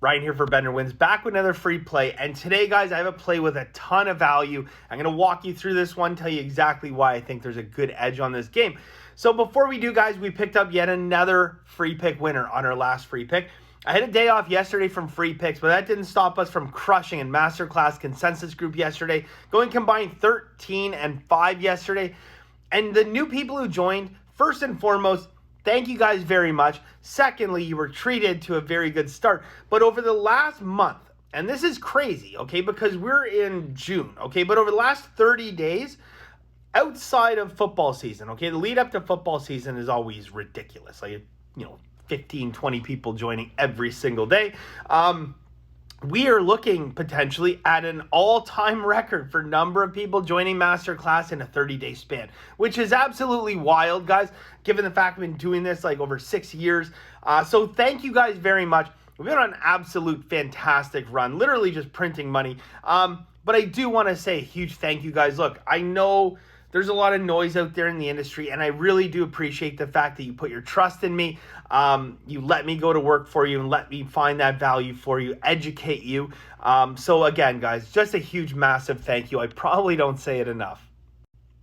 Ryan here for Bender Wins, back with another free play. And today, guys, I have a play with a ton of value. I'm going to walk you through this one, tell you exactly why I think there's a good edge on this game. So before we do, guys, we picked up yet another free pick winner on our last free pick. I had a day off yesterday from free picks, but that didn't stop us from crushing in Masterclass Consensus Group yesterday, going combined 13-5 yesterday. And the new people who joined, first and foremost, thank you guys very much. Secondly, you were treated to a very good start. But over the last month, and this is crazy, okay, because we're in June, okay, but over the last 30 days, outside of football season, okay, the lead up to football season is always ridiculous. Like, 15, 20 people joining every single day. We are looking potentially at an all-time record for number of people joining Masterclass in a 30-day span, which is absolutely wild, guys, given the fact we've been doing this like over 6 years. So thank you guys very much. We've been on an absolute fantastic run, literally just printing money. But I do want to say a huge thank you, guys. Look, I know there's a lot of noise out there in the industry, and I really do appreciate the fact that you put your trust in me. You let me go to work for you and let me find that value for you, educate you. So again, guys, just a huge, massive thank you. I probably don't say it enough.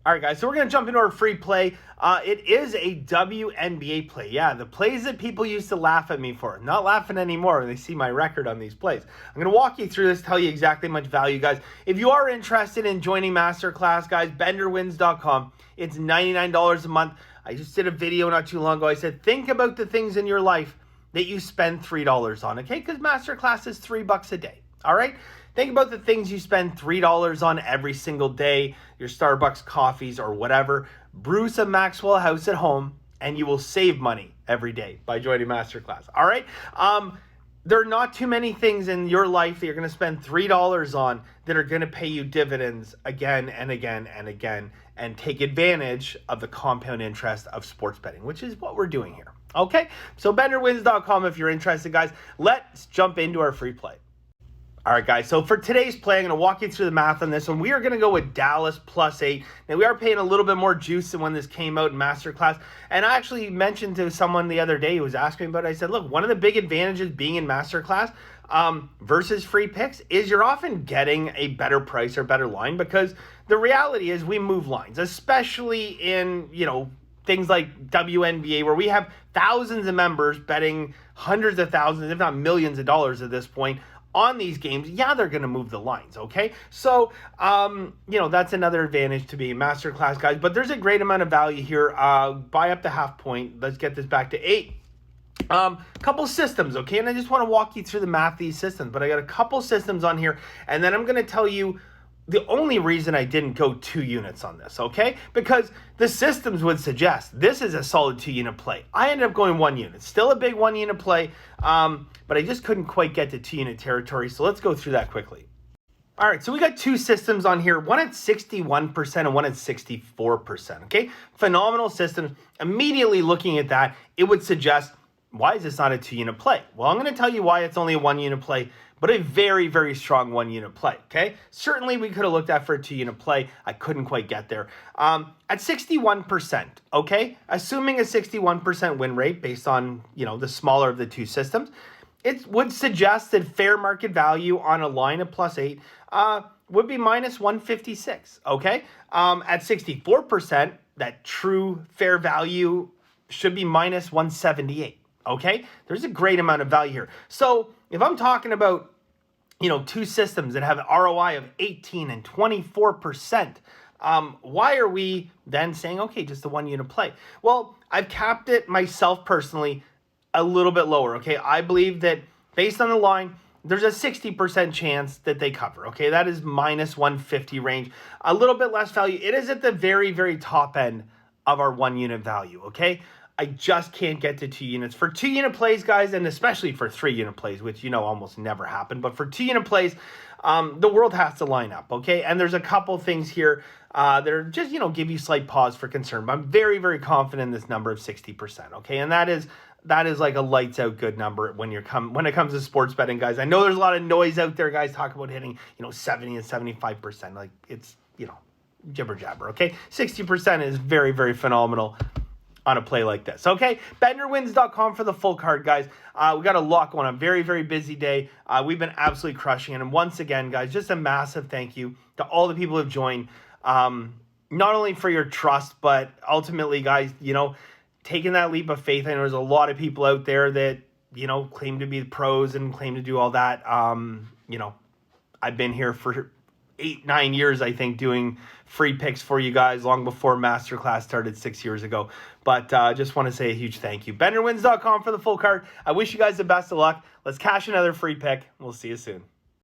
All right, guys, so we're going to jump into our free play. It is a WNBA play. Yeah, the plays that people used to laugh at me for. I'm not laughing anymore when they see my record on these plays. I'm going to walk you through this, tell you exactly how much value, guys. If you are interested in joining Masterclass, guys, benderwins.com. It's $99 a month. I just did a video not too long ago. I said, think about the things in your life that you spend $3 on, okay? Because Masterclass is $3 a day, all right? Think about the things you spend $3 on every single day, your Starbucks coffees or whatever. Brew some Maxwell House at home, and you will save money every day by joining Masterclass. All right? There are not too many things in your life that you're going to spend $3 on that are going to pay you dividends again and again and again and take advantage of the compound interest of sports betting, which is what we're doing here. Okay? So benderwins.com if you're interested, guys. Let's jump into our free play. All right, guys, so for today's play, I'm going to walk you through the math on this one. We are going to go with Dallas +8. Now, we are paying a little bit more juice than when this came out in Masterclass. And I actually mentioned to someone the other day who was asking me about it, I said, look, one of the big advantages being in Masterclass versus free picks is you're often getting a better price or better line because the reality is we move lines, especially in, things like WNBA where we have thousands of members betting hundreds of thousands, if not millions of dollars at this point, on these games. Yeah, they're going to move the lines, okay? So, that's another advantage to being Masterclass, guys. But there's a great amount of value here. Buy up to half point. Let's get this back to 8. Couple systems, okay? And I just want to walk you through the math of these systems. But I got a couple systems on here. And then I'm going to tell you the only reason I didn't go 2 units on this, okay? Because the systems would suggest this is a solid 2-unit play. I ended up going 1 unit. Still a big 1-unit play, but I just couldn't quite get to 2-unit territory. So let's go through that quickly. All right, so we got 2 systems on here, one at 61% and one at 64%, okay? Phenomenal systems. Immediately looking at that, it would suggest, why is this not a 2-unit play? Well, I'm going to tell you why it's only a 1-unit play, but a very, very strong 1-unit play, okay? Certainly, we could have looked at for a 2-unit play. I couldn't quite get there. At 61%, okay? Assuming a 61% win rate based on, the smaller of the 2 systems, it would suggest that fair market value on a line of +8 would be -156, okay? At 64%, that true fair value should be -178. Okay, there's a great amount of value here. So if I'm talking about, 2 systems that have an ROI of 18 and 24%, why are we then saying, okay, just a 1-unit play? Well, I've capped it myself personally a little bit lower. Okay, I believe that based on the line, there's a 60% chance that they cover. Okay, that is -150 range. A little bit less value. It is at the very, very top end of our 1-unit value. Okay. I just can't get to 2 units. For 2-unit plays, guys, and especially for 3-unit plays, which almost never happen, but for 2-unit plays, the world has to line up, okay? And there's a couple things here that are just, give you slight pause for concern. But I'm very, very confident in this number of 60%, okay? And that is like a lights out good number when it comes to sports betting, guys. I know there's a lot of noise out there, guys, talk about hitting, 70 and 75%. Like it's, jibber jabber, okay? 60% is very, very phenomenal. on a play like this. Okay, BetterWins.com for the full card, guys. We got a lot going on. Very, very busy day. We've been absolutely crushing it. And once again, guys, just a massive thank you to all the people who have joined. Not only for your trust, but ultimately, guys, you know, taking that leap of faith. I know there's a lot of people out there that, you know, claim to be the pros and claim to do all that. You know, I've been here for 8-9 years, I think, doing free picks for you guys long before Masterclass started 6 years ago. But just want to say a huge thank you. BenderWins.com for the full card. I wish you guys the best of luck. Let's cash another free pick. We'll see you soon.